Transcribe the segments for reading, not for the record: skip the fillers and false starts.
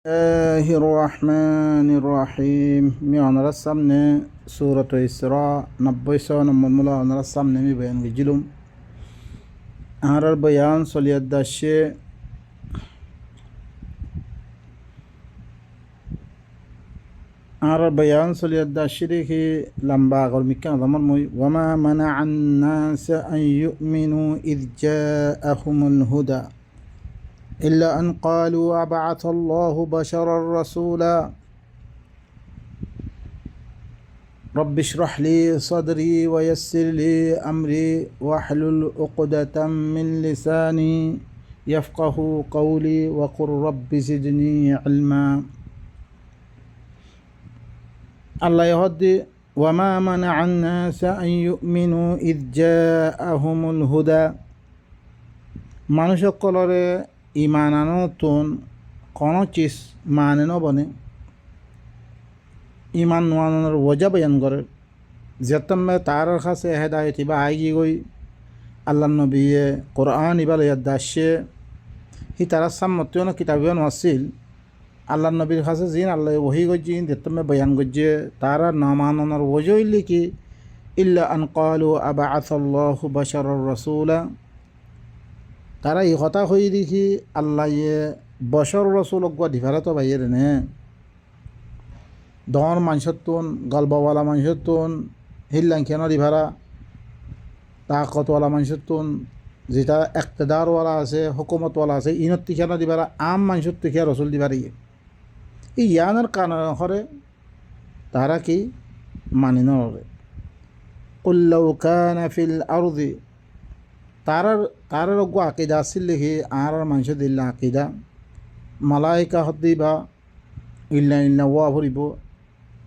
الله الرحمن الرحيم مي أنا رسمنا سورة إسراء نبي سون مملا أنا رسمنا مي بيان جلوم هذا البيان سليت داشة هذا البيان سليت داشة كي لمبا قول مكان ضمر موي وما منع الناس أن يؤمنوا إذ جاءهم الهدى إلا أن قالوا أبعث الله بشرا رسولا رب اشرح لي صدري ويسر لي أمري واحلل عقدة من لساني يفقه قولي وقل رب زدني علما الله يهدي وما منع الناس أن يؤمنوا إذ جاءهم الهدى মানুষ সকলরে ইমান আনতন কোনো চিজ মানে নবনে ইমান নোয়ানোর ওজা বয়ান করে যেতমে তার কাছে হেদায়ত ইবা আইগি গই আল্লাহ নবীয়ে কোরআন ইবাল ইয়াদাসে হি তারা সাম্মতিও না কিতাবিও নসিল আল্লাহ নবীর কাছে জিন আল্লাহ ওহি গজিন যেতমে বয়ান গজ্জে তারা না মানানোর ওজা হইলে কি ইল্লা আন ক্বালু আবআসাল্লাহু বাশারার রাসূলা তারা এই কথা হয়ে দেখি আল্লাহ বছর রসুল অজ্ঞা ডিফারে তো বাইরে নে দর মানুষত্বন গল্পওয়ালা মানুষত্বন হিল্লাংখানো ডিফারা তাকতওয়ালা মানুষত্বন যেটা একতেদারওয়ালা আছে হুকুমতওয়ালা আছে ইনত্তিখানো দিবারা আম মানুষত্বিখা রসুল দিবারি এই ইয়ানের কারণ হরে তারা কি মানি নরে কুল্লাউ কানা ফিল আরদি তারার অজ্ঞ আকিদা আসছিল লিখি আর মানুষ দিল্লা আকিদা মালাইকা হদিবা ইল্লা ইল্লা ওয়া ভরিব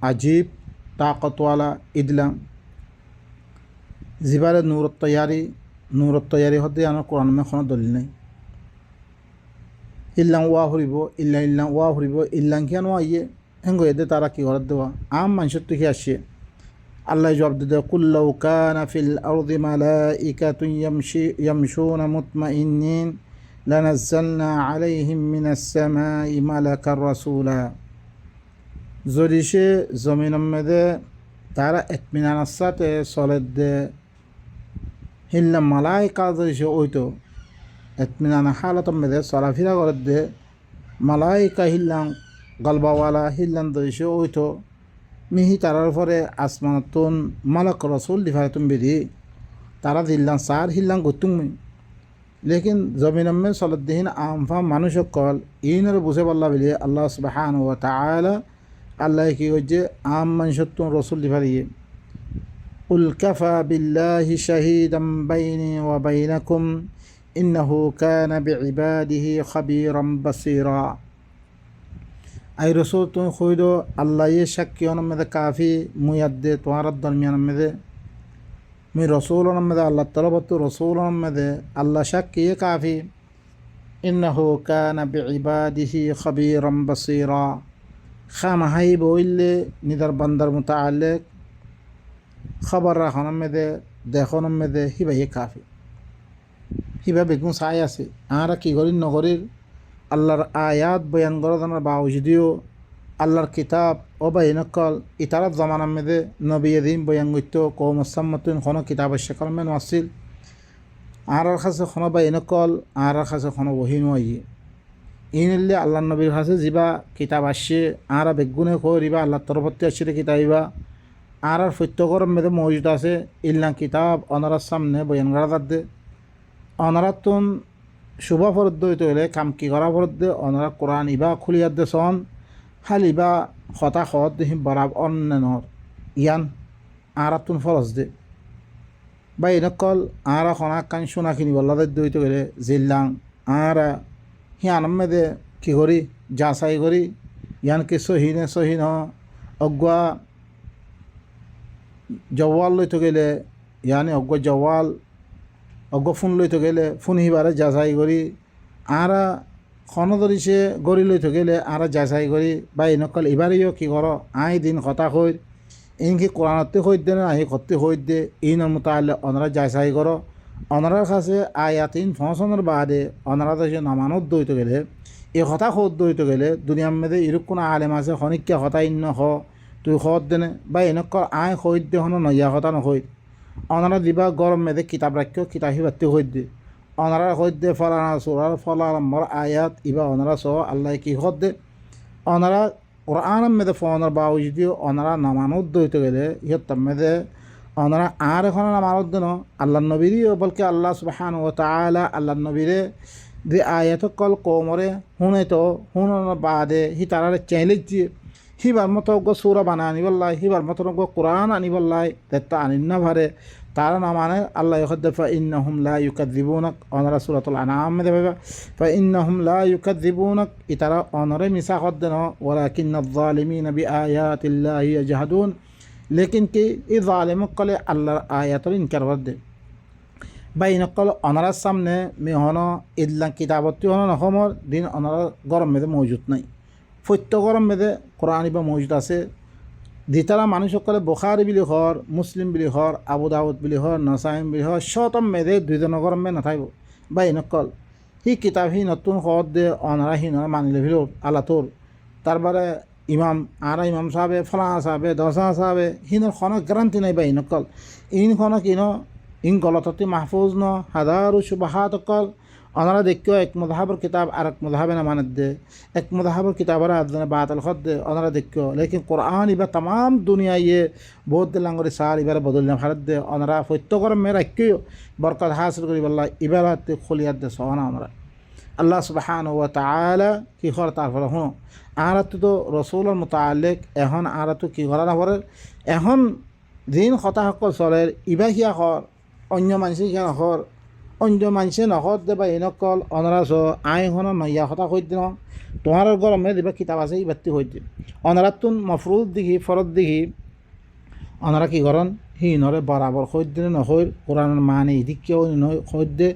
আজীব তাকতওয়ালা ইদলাম জিবারে নূরত তৈয়ারি হতে আমার কোরআন কোনো দলিল নাই ইল্লাং ওয়া ভরিব ইল্লা ওয়া ভরিব ইল্লাং কেন আইয়ে হেঙ্গো এদের তারা কি ঘর দেওয়া আম মানুষের থেকে আসছে আল্লাহ জবাব দিতে কুল্লাউ কানা ফিল আরদি মালাইকাতুন ইয়ামশুনা মুতমাইন্নিন লানাজ্জালনা আলাইহিম মিনাস সামাই মালাকার রাসূলা যদি সে জমিনের মধ্যে তারা ইতমিনানের সাথে চলেত দে হিল্লা মালাইকা যদি সে ওইতো ইতমিনান হালতের মধ্যে চলাফেরা করে দে মালাইকা হিল্লাং গলবাওয়ালা হিল্লান যদি সে ওইতো মিহি তারার পরে আসমানতুন মালাক রসুল দিফায়তুন বেরি তারা দিল্লাং সার হিল্লাং গুতুমি লেকিন জমিনম্মে সলদ্দিহীন আমফা মানুষ কল ইনের বুঝে বল্লা বলি আল্লাহ সুবহানাহু ওয়া তাআলা আল্লাহ কি হচ্ছে আম মানুষত্বন রসুল দিফারিয়ে উল কাফা বিল্লাহি শাহিদাম বাইনি ওয়া বাইনাকুম ইন্নাহু কানা বিইবাদিহি খাবীরাম বাসীরা আই রসুল তুমি খুঁজো আল্লাহ সাক্ষী অনমেদে কাফি মুয়াদ্দে তোমার দরমিয়ান মেদে মুই রসুল অনমেদে আল্লাহ তলবতু রসুল অনমেদে আল্লাহ সাক্ষী কাফি ইন্নাহু কানা বিইবাদিহি খাবীরাম বাসীরা খামাহাই বইলে নিদার বান্দার মুতাআল্লিক খবর রাখন মেদে দেখন মেদে হিবাই কাফি হিবা বেগুন চাই আছে আর কি করি নগরীর আল্লাহর আয়াত বয়ান করার বাউজুদিও আল্লাহর কিতাব ও বাইনকল ইতারাত জমানার মেদে নবী দিন বয়ান করতো কৌম সাম্মতুন কোনো কিতাব শেখালমেন আসিল আর কাছে কোনো বাইনকল আর কাছে কোনো বহিন আইয়ে ইনলে আল্লাহ নবীর কাছে যা কিতাব আসছে আর বেগুনে করিবা আল্লাহর তরফতে আসছে কিতাবিবা আর প্রত্যেকের মেদে মজুদ আছে ইল্লা কিতাব অনারার সামনে বয়ান করা দে অনারাতুন শুভ ফরদ হইতে হলে কাম কি করা ফরদ দে অনারা কোরআন ইবা খুলিয়ার দে সন হাল ইবা হতা খত দেখি বরাব অন্যান্যর ইয়ান আরাতুন ফরজ দে বা এনেকল আর খনা কান সোনা কিনি বল্লাদের দইতে গেলে জিল্লাং আর হিয়ান মেদে কি করি যাচাই করি ইয়ান কি সহিনে সহিন অজ্ঞা জওয়াল লইতে গেলে ইয়ানি অজ্ঞ জওয়াল অজ্ঞ ফোন লইতে গেলে ফোন হিবারে যাচাই করি আর খনো ধরিছে গড়ি লইতে গেলে আর যাচাই করি বা এনেকল এবারেও কি কর আই দিন কথা কই ইনকি কোরআনতে কই দে না আহি করতে কই দে ইনের মোতালে অনারা যাচাই করো অনারার কাছে আয়াতিন ফসনের বাদে অনারা দেশে নামানত দইতে গেলে এই কথা সদ্য হইতে গেলে দুনিয়ার মধ্যে এরকম কোনো আলেম আছে খনিকা কথা ইন্ন হ তুই সদ দেনে বা এনেকর আয় সৈদ দে হনো নয়া কথা নসৈ অনারা দিবা গরম মেদে কিতাব রাখিও কিতাব হিবাতি সৈদ দে অনারা সৈদ দে ফলানা সুরার ফলার আয়াত ইবা অনারা সহ আল্লাহ কি সদ দে অনারা কোরআন মেদে ফোনের বাউজুদিও অনারা নামানুদ হইতে গেলে ইহতার মেদে অনারা আর এখন নামানুদ দেন আল্লাহ নবীরও বলকে আল্লাহ সুবহান ও তাআলা আল্লাহ নবীরে যে আয়াত কল কোমরে শুনে তো শুনার বাদে হি তারারে চ্যালেঞ্জ দিয়ে হিবার মতো সুরা বানা আনিবল্লাই হিবার মতো কোরআন আনিবল্লাই তেত্তা আনিন না ভারে তারা না মানে আল্লাহ ফা ইন্নাহুম লা ইউকাযযিবুনাক অনারা সূরাতুল আনআম মে দেবা ফা ইন্নাহুম লা ইউকাযযিবুনাক ইতারা অনরে মিসা খদ্দেন ওয়ালাকিন্নাজ যালিমিনা বিআয়াতিল্লাহি ইয়াজহাদুন লেকিন কি এই জালিম কলে আল্লাহর আয়াতের ইনকার করে বাইনকল অনারার সামনে মেহন ইদলা কিতাবতী হন অসমৰ দিন অনারা গরম মেদে মজুদ নাই ফত্য গরম মেদে কোরআন বা মজুদ আছে দিতারা মানুষসকলে বুখারি বিলি হর মুসলিম বিলি হর আবু দাউদ বিলি হর নাসাইম বিলি হর শতম মেদে দুইজনৰ গরম মে নাথাকিব বাইনকল সি কিতাব সি নতুন সদ দে অনারা সি নরা মানিলে ভিল আল্লাহ তোর তারপরে ইমাম আরা ইমাম সাহেবে ফলা সাহেবে দশা সাহেবে সিনৰ খনক গ্যারান্টি নাই বাইনকল ইনখনক ইন ইন গলততি মাহফুজ ন হাজারো সুবাহাত অকল অনারা দেখিও এক মধাবর কিতাব আর এক মধাবে না মানত দে এক মধাবর কিতাবর আদনে বাতল খদ দে অনারা দেখিও লেকিন কোরআন ইবা तमाम দুনিয়া ইয়ে বহুত দিলাঙ্গরি সার ইবার বদলনা ভারত দে অনারা ফত্য করে মে রাখিও বরকত হাসিল করি বল্লাহ ইবারাত খলিয়াত দে সোনা আমরা আল্লাহ সুবহানাহু ওয়া তাআলা কি খর তারপর হুন আরাত তো রাসূলের মুতাআল্লিক এখন আরাত কি করা না পরে এখন দিন কথা সকল চলের ইবাহিয়া খর অন্য মানুষে কেন হর অন্য মানুষে নহর দেবা এনেকল অনারাস আইন নয়া কথা কৈ দিন তোমার গরমে দিবা কিতাব আছে এই বাতি কৈ দিম অনারাতুন মফরুদ দিঘি ফরদ দিঘি অনারা কি করেন সি নরে বরাবর কৈ দিনে নহর কোরআনের মানে ইদিকেও কৈ দে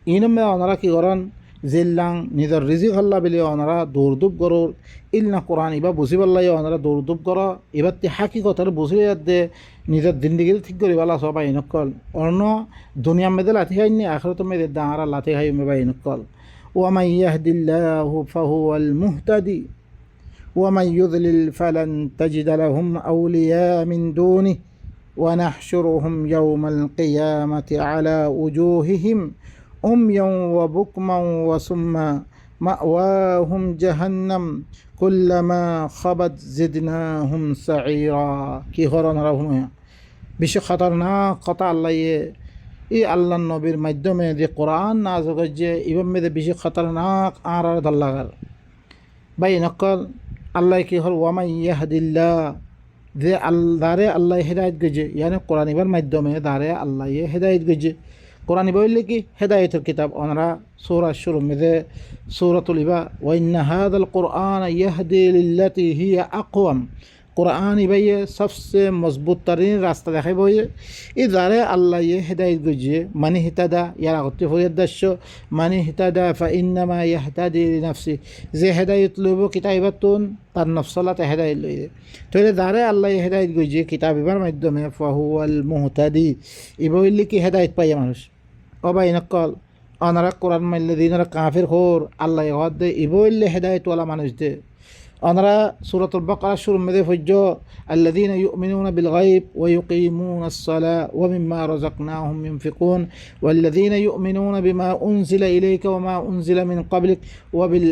ইনমে অনারা কি করেন জিল্লাং নিজের রিজিক হল্লা বলে ওনারা দৌড়দুপ গরুর ইল না কোরআন এবার বুঝি পারলাই ওনারা দৌড়দুপ কর এবার হাকি কথাটা বুঝি দে নিজের জিন্দিগি ঠিক করি বলা সবাই নকল অন্য দুনিয়া মেদে লাথি খাইনি আখরত মেদে দাঁড়া লাথি খাই মেবাই নকল ওয়ামাই ইয়াহদিল্লাহু ফাহুয়াল মুহতাদি ওয়ামাই ইউদলিল ফালান তাজিদ লাহুম আউলিয়া মিন দুনিহি ونحشرهم يوم القيامة على وجوههم عميا وبكما وصما مأواهم جهنم كلما خبت زدناهم سعيرا কি হরন রাহুন বিশ্ব খতরনাক কথা আল্লাহ এই আল্লাহ নবীর মাধ্যমে যে কোরআন নাযিল করেছে ইবাম মেদে বিশ্ব খতরনাক আর দল্লাগার ভাই নকল আল্লাহ কি হল ওয়ামাই ইয়াহদিল্লাহ যে দারে আল্লাহ হেদায়েত গেছে ইয়ানি কোরআন ইবার মাধ্যমে দারে আল্লাহ হেদায়েত গেছে কোরআন বললে কি হেদায়েতের কিতাব ওনারা সূরা শুরু মেদে সূরাতুল ইবা ওয়া ইন্না হাযাল কুরআন ইয়াহদি লিল্লাতি হিয়া আকওয়াম কোরআন ইবাইয়ে সবচেয়ে মজবুত তরিন রাস্তা দেখাইব এই যারে আল্লাহ হেদায়েত গেছে মানে হিতাদা ইয়ার আগতে হয়ে দাস্য মানে হিতাদা ফা ইন্নামা ইয়াহতাদি লিনাফসি যে হেদায়েত লইব কিতাবাতুন তার নফসলাতে হেদায়েত লইবে তাহলে যারে আল্লাহ হেদায়েত গেছে কিতাব ইবার মাধ্যমে ফাহুয়াল মুহতাদি ইবইলি কি হেদায়েত পায় মানুষ অবাই নকল অনারা কোরআন মাইলে দিনরা কাফির হোর আল্লাহ হদ দে ইবইলে হেদায়েতওয়ালা মানুষ দে অনারা সূরাতুল বাকারা শুরু মেদে ফজ্জো আল্লাযীনা ইউমিনুনা বিল গায়ব ওয়া ইউকিমুনাস সালাহ ওয়া মিম্মা রাযাকনাহুম ইউনফিকুন ওয়াল্লাযীনা ইউমিনুনা বিমা উনজিলা ইলাইকা ওয়া মা উনজিলা মিন ক্বাবলিক ওয়া বিল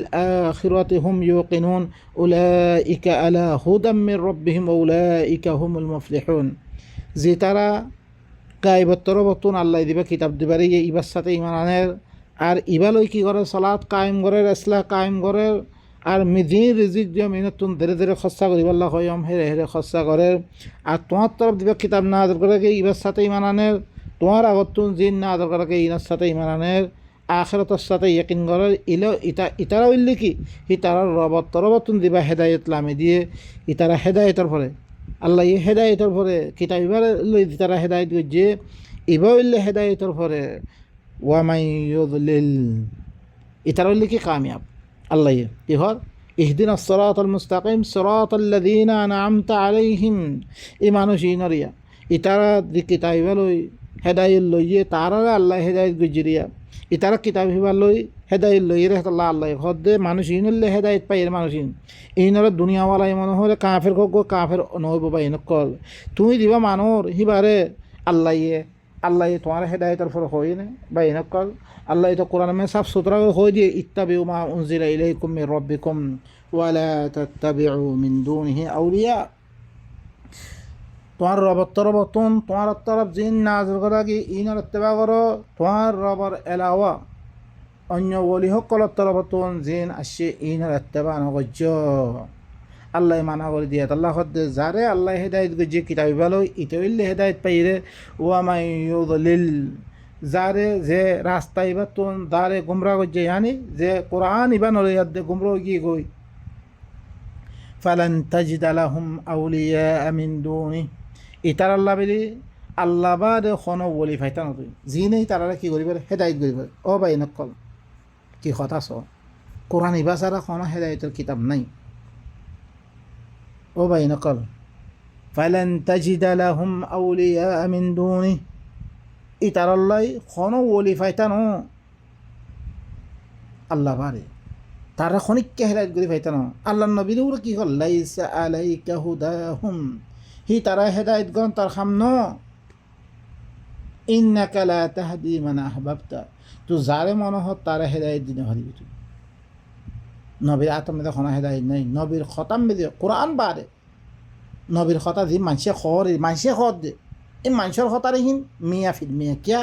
আখিরাতি হুম ইউকিনুন উলাইকা আলা হুদাম মির রাব্বিহিম ওয়া উলাইকা হুমুল মুফলিহুন যে তারা গায়বত্তর বতুন আল্লাহ দিবা কিতাব দিবারে ইবার সাথে ইমান আনের আর ইবালই কি করে সালাত কায়েম করে ইসলাহ কায়েম করে আর মিজির রিজিক দিয়া মিনতুন ধীরে ধীরে খরচা করিব আল্লাহ হয়ম হেরে হেরে খরচা করে আর তোমার তরফ দিবা কিতাব না আদর করে ইবার সাথে ইমান আনের তোমার আগতুন জিন না আদর করে ইনার সাথে ইমান আনের আখিরাতের সাথে ইয়াকিন করে ইলো ইতারা উল্লি কি ইতারা রবতুন দিবা হেদায়েত লামে দিয়ে ইতারা হেদায়েতের ফলে আল্লাহ হেদায়েতের পরে কিতাব এবার লই তারা হেদায়েত করছে এবার উল্লে হেদায়েতের পরে ওয়ামাই ইউদলিল ইতারা উল্লে কি কামিয়াব আল্লাহ কি হর ইহদিনাস সিরাতাল মুস্তাকিম সিরাতাল্লাযীনা আনআমতা আলাইহিম এই মানুষ ইনরিয়া ইতারা দি কিতাব লই হেদায়েত লইয়ে তারা আল্লাহ হেদায়েত গজিরিয়া ইতারা কিতাব হিবার লই হেদায়ত লই রে আল্লাহ আল্লাহ হদে মানুষ ইনলে হেদায়ত পাই এর মানুষ ইনরে দুনিয়াওয়ালাই মনে হলে কাফের হোক কাফের নইব বা ইন কল তুমি দিবা মানুর হিবারে আল্লাহ তোমার হেদায়তের ফলে হই না বা ইন কল আল্লাহ তো কোরআন মে সাফ সুতরা হয়ে দিয়ে ইত্তাবিউ মা উনজিলা ইলাইকুম মির রাব্বিকুম ওয়া লা তাত্তাবিউ মিন দুনিহি আউলিয়া তোমার রবর তরবতুন তোমার তরফ জিন নাজর করা কি ইনর ইত্তেবা করো তোমার রবর এলাওয়া অন্য ওলি সকলের তরফতুন জিন আসছে ইনর ইত্তেবা নগজ্য আল্লাহ মানা করে দিয়ে আল্লাহ হদ্দে যারে আল্লাহ হেদায়ত গজ্জে কিতাবি ভালো ইতইল্লে হেদায়ত পাইরে ওয়ামাই ইউদলিল যারে যে রাস্তা ইবা তুন দারে গুমরা গজ্জে ইয়ানি যে কোরআন ইবা নলে ইয়াদে গুমরা গিয়ে গই ফালান তাজিদ লাহুম আউলিয়া মিন দুনি ইতার আল্লাহ বলি আল্লাহ বাদে খন বলি ফাইতা নতুন যি নেই তারা কি করিব হেদায়ত করিব ও ভাই নকল কি কথা চ কোরআন ইবা ছাড়া খন হেদায়তের কিতাব নাই ও ভাই নকল ফালান তাজিদ লাহুম আউলিয়া মিন দুনি ইতার আল্লাহ খন বলি ফাইতা ন আল্লাহ বারে তারা খনিককে হেদায়ত করি ফাইতা ন আল্লাহ নবীর উপরে কি হল লাইসা আলাইকা হুদাহুম হি তারা হেদায়ত গন তার খামন ইন্নাকা লা তাহদি মান আহবাবতা তো যারে মনে হয় তারা হেদায়ত দিনে হারিবি তুই নবীর আত্মে খনা হেদায়ত নাই নবীর খতাম বেদে কোরআন বারে নবীর খতা দি মানুষে খর দে এই মানুষের খতারে হিন মিয়া ফির মিয়া কিয়া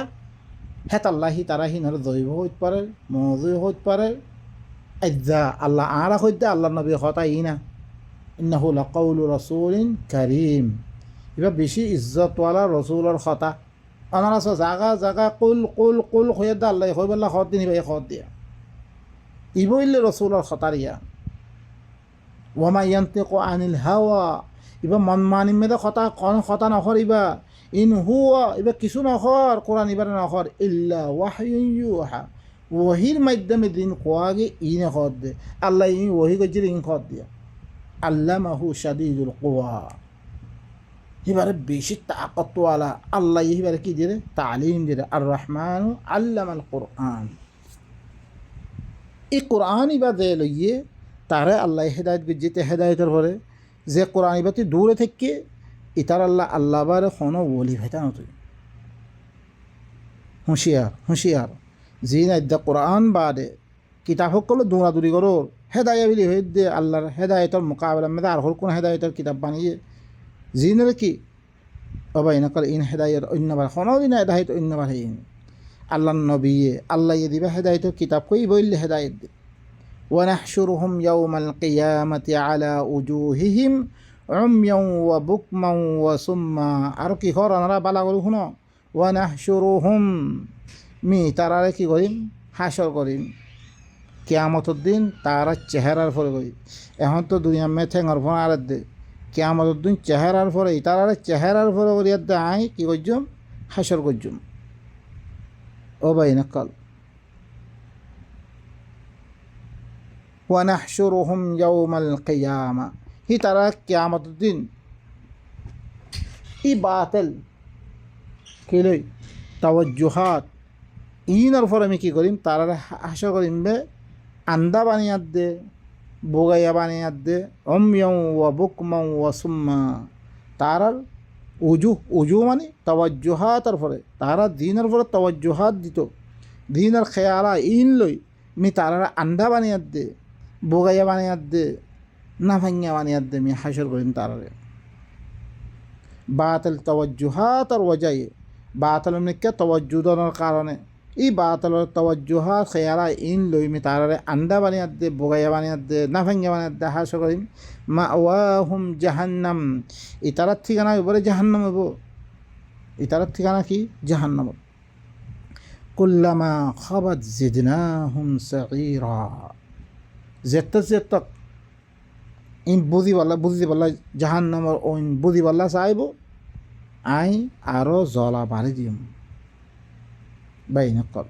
হেতাল্লাহি তারা হিন হলে দৈব হইতে পারে মজুই হইতে পারে এজা আল্লাহ আরা হইতে আল্লাহ নবীর খতা ই না ইন্নাহু লাকাউলু রাসূলিন কারীম এবার বেশি ইজ্জতওয়ালা রসুলের কথা আনার আছে জাগা কুল হয়ে দা আল্লাহ হয়ে বললা খত দিন ভাই খত দিয়া ইবইলে রসুলের খতারিয়া ওয়ামা ইয়ান্তিকু আনিল হাওয়া এবার মন মানি মেদে কথা নকরিবা ইন হুয়া এবার কিছু নকর কোরআন এবার নকর ইল্লা ওয়াহয়ুন ইউহা ওহির মাধ্যমে দিন কোয়াগে ইনে খত দে আল্লাহ ই ওহি গজির ইন খত দিয়া আল্লামাহু শাদীদুল কুওয়া এবারে বেশি তাকতওয়ালা আল্লাহ এবারে কি দিয়ে তালিম দিয়ে আর রহমান আল্লামাল কোরআন এই কোরআন এবার দিয়ে লইয়ে তারে আল্লাহ হেদায়ত গজিতে হেদায়তের পরে যে কোরআন এবার দূরে থেকে ইতার আল্লাহ বারে কোনো বলি ভাইতা নতুন হুঁশিয়ার যি না কোরআন বাদে কিতাব সকলে দৌড়াদৌড়ি করো হেদায়া বলি হয়ে দে আল্লাহর হেদায়তের মোকাবেলা মেদে আর হল কোন হেদায়তের কিতাব বানিয়ে জিনের কি বাবা এনেকল ইন হেদায়ত অন্যবার কোনো দিন হেদায়ত অন্যবার ইন আল্লাহ নবীয়ে আল্লাহ দিবা হেদায়তের কিতাব কই বললে হেদায়ত দে ওয়ানাহশুরুহুম ইয়াউমাল কিয়ামাতি আলা উজুহিহিম উময়ান ওয়া বুকমান ওয়া সুম্মা আর কি ঘর আনারা বালা করে শুনো ওয়ানাহশুরুহুম মি তারারে কি করিম হাসর করিম কিয়ামতের দিন তারা চেহারার ফলে করি এখন তো দুনিয়া মে ঠেঙর ফোন আর দে কিয়ামতের দিন চেহারার ফলে তারা চেহারার ফলে করি দে আই কি করছুম হাসর করছুম ও ভাই নকল ওয়ানাহশুরুহুম ইয়াউমাল কিয়ামা হি তারা কিয়ামতের দিন ই বাতিল কিলই তাওজ্জুহাত ইনার ফলে আমি কি করিম তারা হাসর করিম বে আন্দা বানিয়াত দে বোগাইয়া বানিয়াত দে অমিয়ং ওয়া বুকমং ওয়া সুম্মা তারার উজু মানে তাওয়াজ্জুহাতের ফলে তারা দিনের ফলে তাওয়াজ্জুহাত দিত দিনের খেয়ালা ইন লই মি তারা আন্দা বানিয়াত দে বোগাইয়া বানিয়াত দে না ভাঙ্গিয়া বানিয়াত দে মি হাসর করিম তারারে বাতিল তাওয়াজ্জুহাত আর ওয়াজাই বাতিল মিকে তাওয়াজ্জুদনের কারণে এই বাতালের তাওয়াজ্জুহাত খেয়ালা ইন লই মি তারারে আন্দা বানিয়াত দে বোগাইয়া বানিয়াত দে না ভাঙ্গিয়া বানিয়াত দে হাসর করিম মাওয়াহুম জাহান্নাম ইতারার ঠিকানা এবারে জাহান্নাম হইব ইতারার ঠিকানা কি জাহান্নাম কুল্লামা খাবাত জিদনাহুম সাঈরা যেত ইন বুঝি বলা জাহান্নামর ওইন বুঝি বলা চাইব আই আরো জলা বাড়ি দিম বাই নকল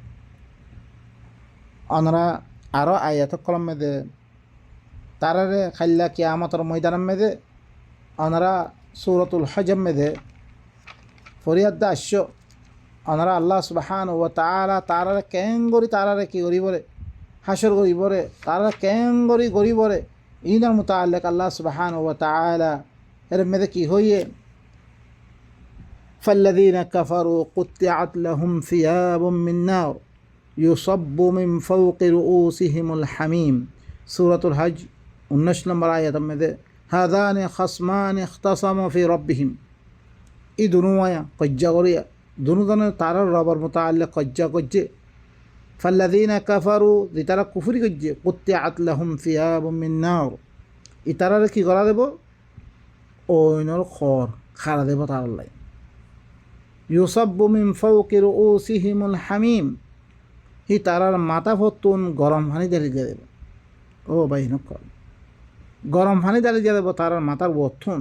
অনরা আরো আয়াত কলম মেদে তারারে খাইলা কিয়ামতের ময়দান মেদে অনরা সূরাতুল হজম মেদে ফরিয়াদ আসছো ওনারা আল্লাহ সুবহানাহু ওয়া তাআলা তারারে কেন করি তারারে কি করিবরে হাসর করিবরে তারা কেন করি করিবরে ইনার মুতাআল্লিক আল্লাহ সুবহানাহু ওয়া তাআলা এর মধ্যে কি হইয়ে فالذين كفروا قطعت لهم ثياب من نار يصب من فوق رؤوسهم الحميم سورة الحج 19 নম্বর আয়াতের মধ্যে هذان خصمان اختصموا في ربهم এই দুনুয়া কজ্জা করিয়া দুনুজনের তারার রবার মুতাআল্লিক কজ্জা করছে فالذين كفروا যে তারা কুফরি করছে قطعت لهم ثياب من نار এই তারারে কি করা দেব ওইনর খর খাড়া দেব তার লাই يصب من فوق رؤوسهم الحميم হি তারার মাথা ফতুন গরম পানি ঢালিয়ে দেব ও ভাই নকল গরম পানি ঢালিয়ে দেব তারার মাথার বথুন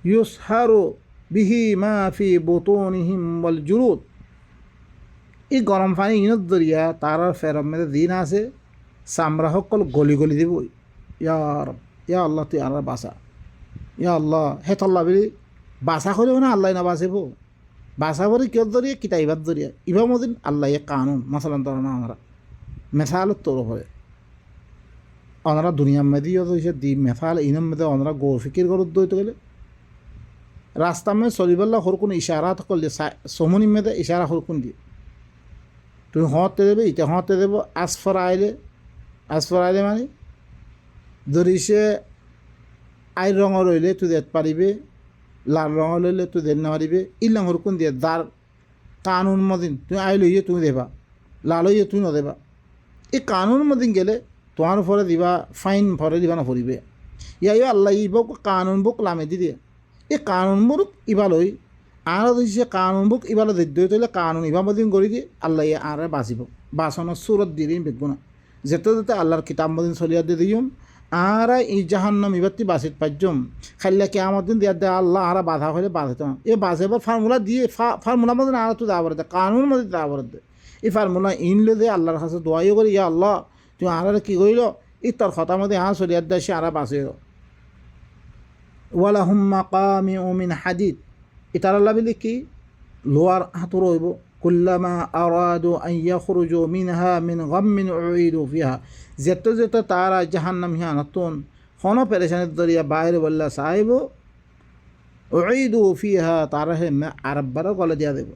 ইউসহারু বিহি মা ফি বুতুনিহিম ওয়াল জুলুদ এই গরম পানি ইনত দরিয়া তারার ফেরম মেরে দিন আছে চামড়া সকল গলি গলি দিব ইয়া রব ইয়া আল্লাহ তুই আর বাসা ইয়া আল্লাহ হে তল্লা বলি বাসা করেও না আল্লাহ না বাঁচিব বাসা করে কেউ দরিয়া কিতা ইবাদ দরিয়া ইবা মদিন আল্লাহ কানুন মাসালান ধর না আমরা মেসালত তোর হয়ে ওনারা দুনিয়ার মেদিও হয়েছে দি মেফাল ইনম মেদে ওনারা গো ফিকির করত দইতে গেলে রাস্তা মে চলিবল্লা হরকুন ইশারাত করলে সমনি মেদে ইশারা হরকুন দিয়ে তুমি হতে দেবে ইটা হতে দেব আসফর আইলে মানে ধরিছে আই রঙ রইলে তুই দেখ পারিবে লাল রঙ লইলে তুই দেন না পারিবে ইল্লাং হরকুন দিয়ে দার কানুন মদিন তুমি আই লইয়ে তুমি দেবা লাল হইয়ে তুই নদেবা এই কানুন মদিন গেলে তোমার ফরে দিবা ফাইন ফরে দিবা না ফরিবে ইয়াই আল্লাহ ইবক কানুন বুক লামে দি দিয়ে এই কানুন বুক ইবালই আর দিছে কানুন বুক ইবাল দিদ্দই তৈলে কানুন ইবা মদিন করি দিয়ে আল্লাহ আর বাঁচিব বাঁচানোর সুরত দিয়ে দিন বেগব না যেতে যেতে আল্লাহর কিতাব মদিন চলিয়া দিয়ে দিম আর এই জাহান্নাম ইবারটি বাঁচিত পাইজম খাইলে কে আমার দিন দিয়া দে আল্লাহ আর বাধা হলে বাঁধত না এ বাঁচাবার ফর্মুলা দিয়ে ফর্মুলা মদিন আর তো দাবার দে কানুন মদিন দাবার দে এই ফর্মুলা ইনলে দে আল্লাহর কাছে দোয়াইও করি ইয়া আল্লাহ তুই আর কি করিল এই তোর খতার মধ্যে আর চলিয়া দেয় সে আর বাঁচিল ওয়ালাহুম মাকামিউ মিন হাদিদ এটার আল্লাহ বলি কি লোয়ার হাতু রইব কুল্লামা আরাদু আন ইয়াখরুজু মিনহা মিন গাম্মিন উইদু ফিহা যেতে যেতে তারা জাহান্নাম হিয়া নতুন কোনো পেরেশানির দরিয়া বাইরে বললা চাইব উইদু ফিহা তারা হে আরব্বারও গলে দিয়া দেব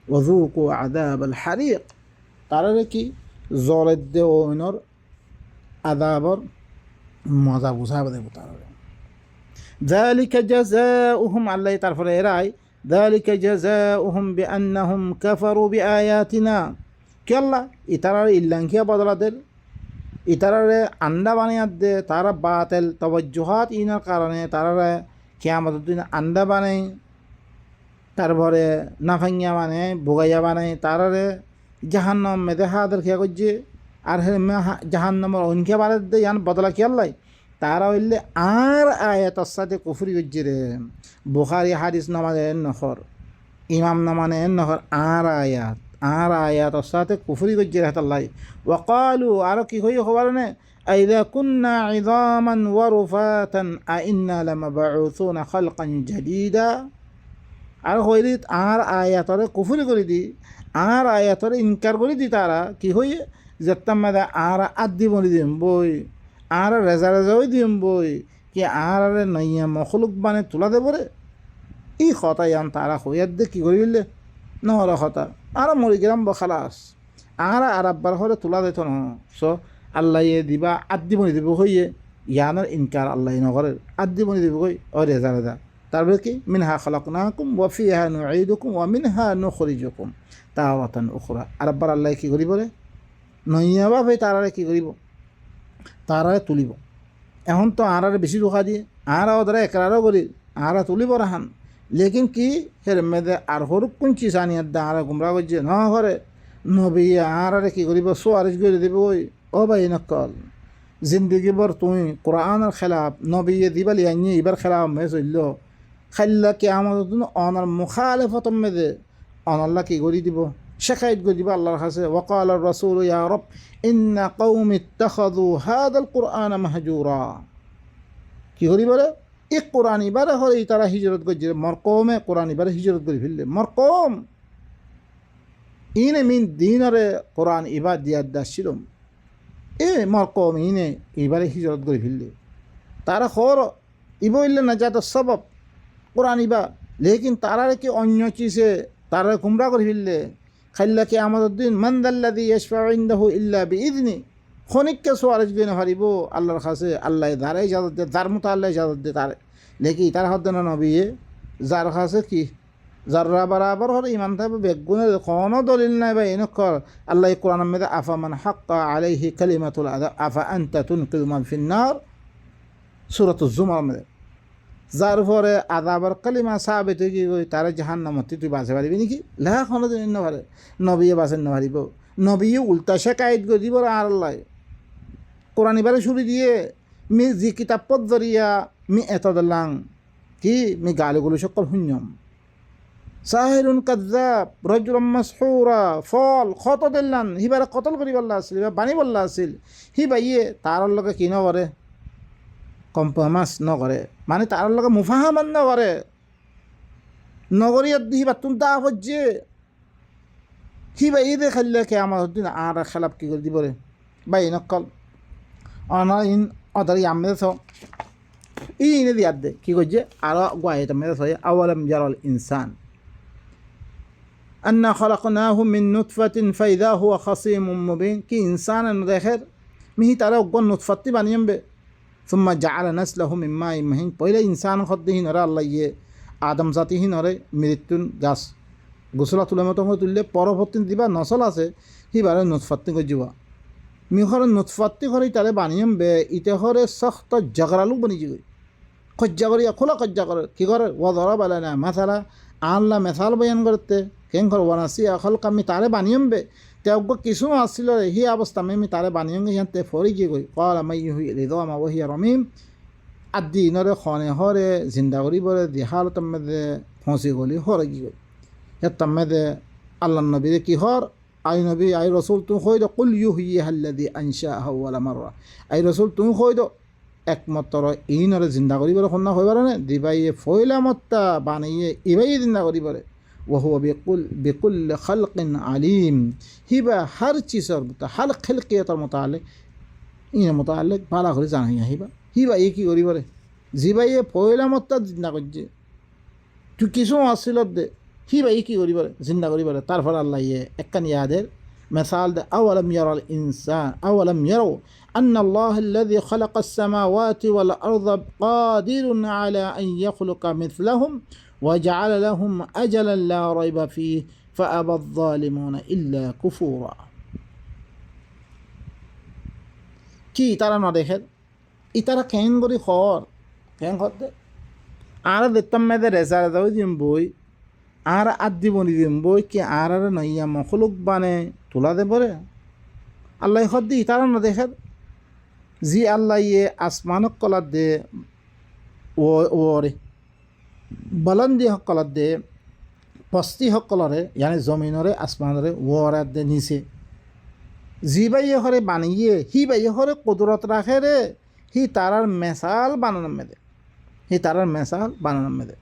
ওযুকু আযাবাল হারিক তারা কি জলের দে ওইনর আযাবর মজা বুঝাবে দেব তারা ذلك جزاؤهم আল্লাহ তারপরে এরাই ذلك جزاؤهم بأنهم كفروا بآياتنا কি আল্লাহ ইতারার ইল্লাঙ্কিয়া বদলাদের ইতারারে আন্ডা বানিয়ে দে তারা বাতিল তওয়াজ্জুহাত ইনার কারণে তারারে কিয়ামতের দিন আন্ডা বানাই তারপরে নাফাঙ্গিয়া বানাই বুগাইয়া বানাই তারারে জাহান্নাম মেদে হাদের খেয়া করছে আর হে জাহান্নামের অনকে বাড়ে দে ইয়ান বদলা কি আল্লাহ তারা হইলে আর আয়াতের সাথে কুফরি করছে রে বুখারি হাদিস নামাজে নহর ইমাম নামানে নহর আর আয়াতের সাথে কুফরি করছে রে আল্লাহ ওয়াকালু আর কি হই খবর নে আইযা কুন্না ইযামান ওয়া রুফাতান আইন্না লামাবউসুনা খালকান জাদীদা আর হইলি আর আয়াতরে কুফরি করে দি আর আয়াতরে ইনকার করে দি তারা কি হই যেতাম মাদা আর আদি বলি দিম বই আর রেজা রেজাও দিম বই কি আর নাইয়া মখলুক বানে তোলা দেব রে এই কথা ইয়ান তারা হইয়ার দে কি করিলে নহর কথা আর মরি গেলাম বখালাস আর আব্বার হলে তোলা দিত ন সো আল্লাহ দিবা আদি বনি দিব হইয়ে ইয়ানের ইনকার আল্লাহ নগরে আদি বনি দিব কই ও রেজা রেজা তারপরে কি মিনহা খালাকনাকুম ওয়া ফিহা নুঈদুকুম ওয়া মিনহা নুখরিজুকুম তাওয়াতান উখরা আর আব্বার আল্লাহ কি করিব রে নইয়া ভাবে তারারে কি করিব তারারে তুলিব এখন তো আরারে বেশি ধোকা দিয়ে আর ওদের একরারও করি আরা তুলিব রাহান লেকিন কি হের মেদে আর হরুক কোন চিজ আনিয়ার দা আরা গুমরা করছে ন ঘরে নবী আরারে কি করিব সোয়ারিশ করে দেবে ওই ও ভাই নকল জিন্দগি বর তুই কোরআনের খেলাফ নবী দিবালি আনি এবার খেলাফ মে চলল খাইল্লা কি আমাদের অনার মুখালেফত মেদে অনাল্লাহ কি করি দিব শেখায়ত করে দিবা আল্লাহর কাছে ওয়াকাল রাসূল ইয়া রব ইন্না কওমি ইত্তাখাযু হাদাল কুরআন মাহজুরা কি করি বলে এই কোরআন ইবারে হরে তারা হিজরত করছে মরকমে কোরআন ইবারে হিজরত করে ফেললে মরকম ইনে মিন দিনরে কোরআন ইবার দিয়ার দাসিলম এ মরকম ইনে ইবারে হিজরত করে ফেললে তারা খর ইব ইল্লে না যাত সবব কোরআন ইবা লেকিন তারা কি অন্য চিজে তারা গুমরা করে ফেললে খাইল্লা কে আমাদের দিন মন্দাল্লাদি ইশফাউ ইনদাহু ইল্লা বিইذনি খনিককে সোয়ারেজ দিন হারিব আল্লাহর কাছে আল্লাহ দারে ইজাজত দে তার মতো আল্লাহ ইজাজত দে তারে লেকি তার হদ্দ না নবী যার কাছে কি যারা বরাবর হর ইমান থাকবে বেগুনের কোনো দলিল নাই বা এনকর আল্লাহ কোরআনের মধ্যে আফা মান হাক্কা আলাইহি কালিমাতুল আযাব আফা আনতা তুনকিযু মান ফিন্নার সূরাতুজ জুমার মধ্যে যার পরে আযাবের কালিমা সাবিত কি কই তার জাহান্নামত তুই বাঁচে পারবি নাকি লা কোনো দিন না পারে নবী বাঁচেন না পারিব নবী উল্টা শেখায়ত করে দিব আর আল্লাহ কোরআন এবারে শুরু দিয়ে মি যে কিতাব পদ্ধরিয়া মি এত দিলাম কি মি গালিগুলো সকল শূন্যম সাহিরুন কাযাব রাজুলুম মাসহুরা ফল কত দিলাম হিবারে কতল করি বল্লা আছিল বাণী বল্লা আছিল হি বাইয়ে তার লগে কি নকরে কম্প্রমাইজ নকরে মানে তার লগে মুফাহামান নকরে নগরিয়াত দিহি বাতুন দা হজ্জে হি বাইয়ে দেখাইলে কে আমার দিন আর খেলাপ কি করে দিবরে বাই নকল অনাইন অদারি আমে সো ইনে দিয়াত দে কি কইছে আর গোয়াইত মে সো আওয়ালাম ইয়ারাল ইনসান أن خلقناه من نطفة فإذا هو خصيم مبين كي إنسان ندخر مهي ترى وقن نطفة بانيم به ثم جعل نسله من ماء مهين পয়লা ইনসান খদ্দিহি নরে আল্লাহ ইয়ে আদম জাতিহি নরে মৃত্যুন গাছ গোসলা তুলে মতো তুললে পরবর্তী দিবা নসল আছে হিবারে নুৎফাত্তি গজিবা মিহরে নুৎফাত্তি করে তারে বানিয়ম বে ইতে হরে সখ্ত জগরালু বনি যাবে খজ্জা করিয়া খোলা খজ্জা করে কি করে ও ধরা বেলা না মাথালা আল্লাহ মেথাল বয়ান করতে কেন কর ওয়ানাসি আখল কামি তারে বানিয়ম বে তেওক কিছু আসছিল হি অবস্থা আমি তারে বানিয়ম ইয়াতে ফরি কি কই কল আমি হুই রিদো আমা ওহিয়া রমিম আদি নরে খনে হরে জিন্দা করি বরে দিহাল তমদে ফসি গলি হরে কি কই তমদে আল্লাহ নবী কি হর আই নবী আই রসুল তুমি কই দো কুল ইউহিয়া আল্লাযী আনশাহু ওয়ালা মাররা আই রসুল তুমি কই দো একমাত্র ইনরে জিন্দা করিবার খন্না হইবার না দিবাইয়ে ফয়লা মত্তা বানাইয়ে ইবাই জিন্দা করিবারে وهو بكل خلق عليم হিবা হর চিজর হর খলকিয়তর মুতাআল্লিক ইন মুতাআল্লিক ভালো করে জানাইয়া হিবা এই কি করিবারে জিবাইয়ে ফয়লা মত্তা জিন্দা করছে তুই কিছু আসিল দে হিবা এই কি করিবারে জিন্দা করিবারে তারপর আল্লাহ ইয়ে একখান ইয়াদের مثال ده أولم يرى الإنسان أولم يروا أن الله الذي خلق السماوات والأرض قادر على أن يخلق مثلهم وجعل لهم أجلا لا ريب فيه فأبى الظالمون إلا كفورا কি তারা না দেখে ইতারা কেন করি খর কেন করতে আর দেখতাম মেয়েদের রেজার দাও দিম বই আর আদি বনি দিম বই কি আর নইয়া মখলুক বানে তোলা দে পরে আল্লাহ খদ্দি তারা না দেখে জি আল্লাহ ইয়ে আসমানক কলার দে ওরে বলন্দি সকলত দে পস্তি সকলরে ইয়ানি জমিনরে আসমানরে ওরাত দে নিচে জি বাইয়ে হরে বানিয়ে হি বাইয়ে হরে কুদরত রাখে রে হি তারার মেসাল বানানোর মেদে হি তারার মেসাল বানানোর মেদে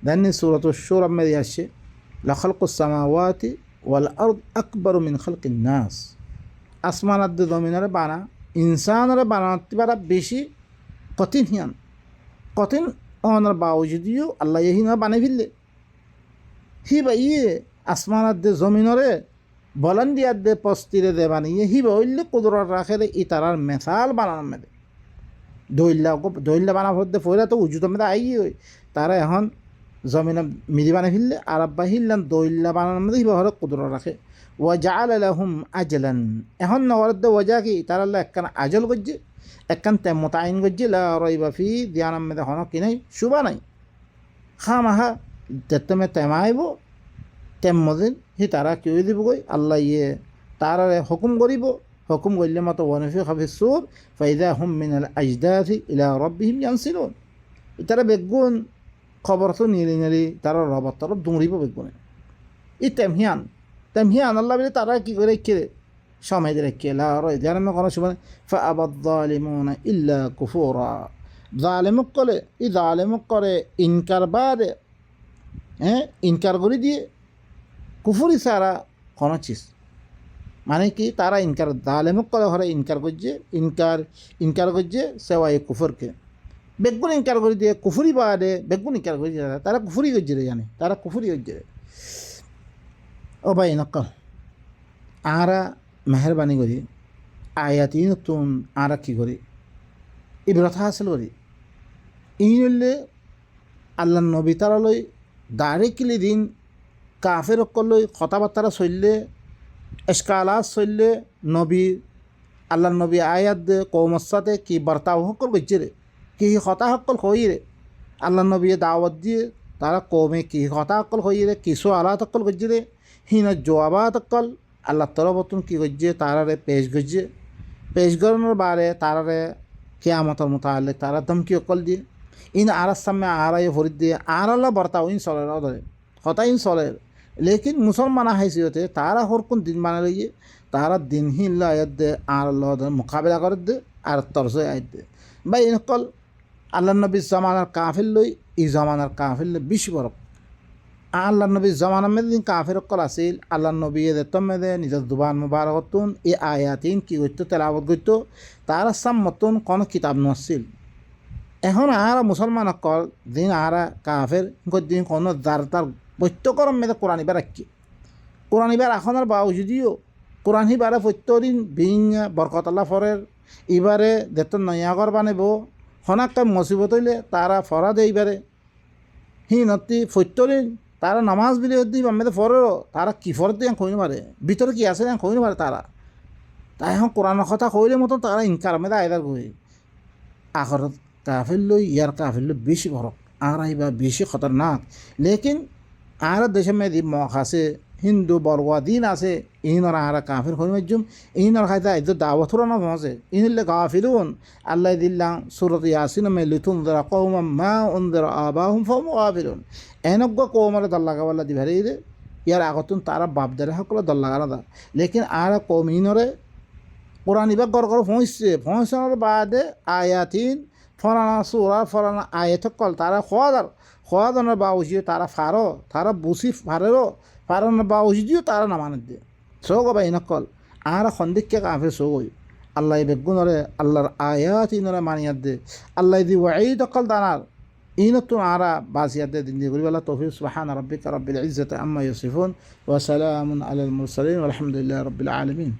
দেননি সুরত শুরা মেদে আসছে লাখালকুস সামাওয়াতি ওয়াল আরদ আকবর মিন খালকিন নাস আসমানাত দে জমিনরে বানা ইনসানরে বানাতে পারা বেশি কঠিন হিয়ান কঠিন অনার বাউজুদিও আল্লাহ ইহি না বানাই ফেললে হি বাইয়ে আসমানাত দে জমিনরে বলন্দিয়াত দে পস্তিরে দে বানিয়ে হি বইলে কুদরত রাখে রে ই তারার মেসাল বানানোর মেদে দইল্লা বানা ভরতে ফইরা তো উজুত মেদে আই হই তারা এখন জমিনে মিদি বানাই ফেললে আর আব্বা হিল্লান দইল্লা বানানোর মেদে হি হরে কুদরত রাখে ওয়া জাআলা লাহুম আজলান এখন নগরের দে ওজা কি তারা একখান আজল করছে একখান তেম মোতায়েন করছে লা রাইবা ফি দিয়ানার মেদে হন কি নাই শুবা নাই খামাহা তেমে তেমাইব তেম মদিন হি তারা কেউ দিব গই আল্লাহ ইয়ে তারারে হুকুম করিব হুকুম করলে মতো ওয়ানফিখা ফিস সূর ফাইদা হুম মিনাল আজদাথি ইলা রাব্বিহিম ইয়ানসিলুন তারা বেগুন খবর তো নিয়ে নিয়ে তারা রবার তরফ দৌড়িব বেগুনে ই তেমহিয়ান আল্লাহ বলে তারা কী করে রেখে সময় রেখে লা রয় ধ্যান কোনো সময় ফাআবা যালিমুনা ইল্লা কুফুরা জালেমক কলে ই জালেমক করে ইনকার বাদে ইনকার করে দিয়ে কুফুরি সারা কোনো চিজ মানে কি তারা ইনকার জালেমক করে হরে ইনকার করছে ইনকার করছে সেওয়াই কুফরকে বেগুন ইনকার করে দিয়ে কুফুরি বাদে বেগুন ইনকার করে দিয়ে তারা কুফুরি করছে রে জানে তারা কুফুরি করছে ও ভাই নকল আরা মেহরবানি করি আয়াতি নতুন আরা কী করি ইব্রত হাসিল করি ইনলে আল্লাহ নবী তারালৈ ডাইরেক্টলি দিন কাফের অকললৈ কথাবার্তা চললে এসকালাত চললে নবী আল্লাহ নবী আয়াত দে কৌমর সাথে কি বার্তাও সকল করছে রে কি কথা সকল হই রে আল্লাহ নবী দাওয়াত দিয়ে তারা কৌমে কি কথা সকল হই রে কিছু আলাত সকল করছে রে হিন জবাবাত সকল আল্লাহ তরফতুন কি করছে তারারে পেশ করছে পেশ করানোর বারে তারারে কেয়ামতর মোতালেক তারা ধমকি অকল দিয়ে ইন আরার সামনে আড়াই ভরি দিয়ে আড়াল্লা বার্তাও ইন চলের ধরে হতা ইন চলের লেকিন মুসলমান হাইসিয়তে তারা হরকুন দিন মানে লইয়ে তারা দিন হিল্লা আয়াত দে আর মোকাবিলা করে দে আর তরস আয়াত দে বা ইন সকল আল্লাহ নবীর জমানার কাফির লই ই জমানার কাফির লই বেশি বরফ আল্লাহ নবীর জমানার মেয়েদের দিন কাফির সকল আসিল আল্লাহ নবী দেতম মেদে নিজের দুবান মুবারকতুন এই আয়াতিন কি করতো তেলাবত করতো তারা সাম মতন কোনো কিতাব নছিল এখন আরা মুসলমান সকল দিন আরা কাফের দিন কোনো যার তার প্রত্যেকরম মেয়েদের কোরআন ইবার রাখি কোরআন ইবার এখনের বাউ যদিও কোরআন হিবারে প্রত্যেকদিন বিং বরকতাল্লাহ ফরের ইবারে দেতন নয়াগর বানাব হনাক্কা মুসিবত হইলে তারা ফরা দে ইবারে নতি প্রত্যেকদিন তারা নামাজ বিলে দিই মেয়েদের ফরেরও তারা কি ফরের দিয়ে কইন পারে ভিতরে কি আছে কইন পারে তারা তাই এখন কোরআনের কথা কইলে মতন তারা ইনকার মেয়েদের আয়দার কই আখরত কাফির লই ইয়ার কাফির লই বেশি ভরক আর আইবা বেশি খতরনাক লেকিন আর দেশে মেয়েদি মখ আছে হিন্দু বরওয়া দিন আছে ইনর আর কাফির হই মজুম ইনর খাইতা এদ দাওয়াত ফুরানো পৌঁছে ইনলে গাফিলুন আল্লাহ দিল্লাহ সূরাত ইয়াসিন মে লিতুনযিরা কওমান মা উনযিরা আবাহুম ফাহুম গাফিলুন এনগ্গ কওমারে দল্লাগাওয়াল্লা দিভারি দে ইয়ার আগতুন তারা বাপদারে সকল দল্লাগারা দা লেকিন আর কওম ইনরে কোরআন ইবা গর গর পৌঁছানোর বাদে আয়াতিন ফরানা সুরা ফরানা আয়াত কল তারা খোয়াদানোর বাউজিও তারা ফারো তারা বুসি ফারেরও ফারানোর বাউজিও তারা নামানের দিয়ে সৌগ বা ইনকল আর সন্দিককে কাফে সৌগই আল্লাহ বেগুনরে আল্লাহর আয়াত ইনরে মানিয়াত দে আল্লাহ দি ওয়াঈদ কল দানার ইনতুন আরা বাসিয়াত দে দিন দিয়ে গরিবাল্লাহ তৌফিক সুবহান রাব্বিকা রাব্বিল ইজ্জাতি আম্মা ইয়াসিফুন ওয়া সালামুন আলাল মুরসালিন ওয়া আলহামদুলিল্লাহি রাব্বিল আলামিন।